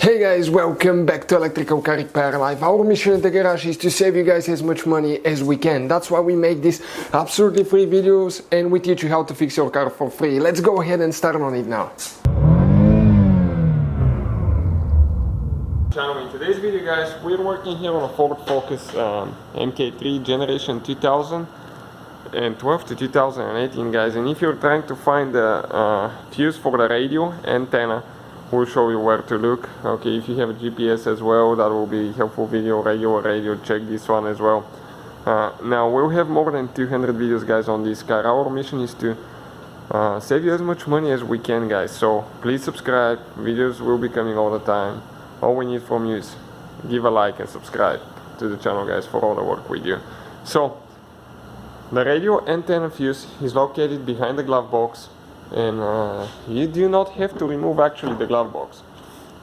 Hey guys, welcome back to Electrical Car Repair Live. Our mission at the garage is to save you guys as much money as we can. That's why we make these absolutely free videos and we teach you how to fix your car for free. Let's go ahead and start on it now. In today's video guys, we're working here on a Ford Focus MK3 generation 2012 to 2018 guys, and if you're trying to find the fuse for the radio antenna, we'll show you where to look. Okay, if you have a GPS as well, that will be helpful. Radio, check this one as well. Now we'll have more than 200 videos guys on this car. Our mission is to save you as much money as we can guys, so please subscribe. Videos will be coming all the time. All we need from you is give a like and subscribe to the channel guys for all the work we do. So the radio antenna fuse is located behind the glove box, and you do not have to remove actually the glove box.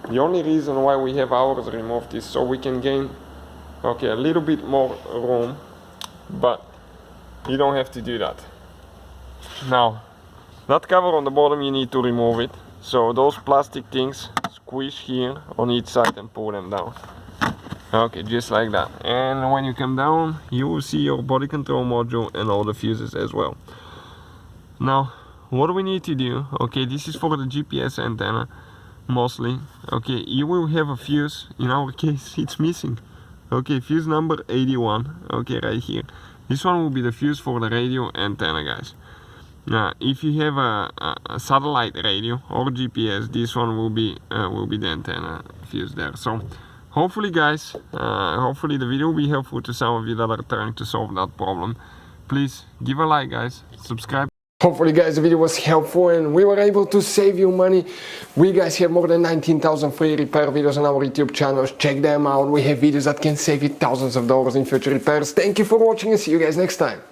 The only reason why we have ours removed is so we can gain a little bit more room, but you don't have to do that. Now that cover on the bottom, you need to remove it, so those plastic things squish here on each side and pull them down. Okay, just like that. And when you come down, you will see your body control module and all the fuses as well. Now what we need to do, okay, this is for the GPS antenna mostly. Okay, you will have a fuse. In our case it's missing. Okay, fuse number 81, okay, right here. This one will be the fuse for the radio antenna guys. Now if you have a satellite radio or GPS, this one will be the antenna fuse there. So hopefully guys, hopefully the video will be helpful to some of you that are trying to solve that problem. Please give a like guys, subscribe. Hopefully guys the video was helpful and we were able to save you money. We guys have more than 19,000 free repair videos on our YouTube channels. Check them out. We have videos that can save you thousands of dollars in future repairs. Thank you for watching and see you guys next time.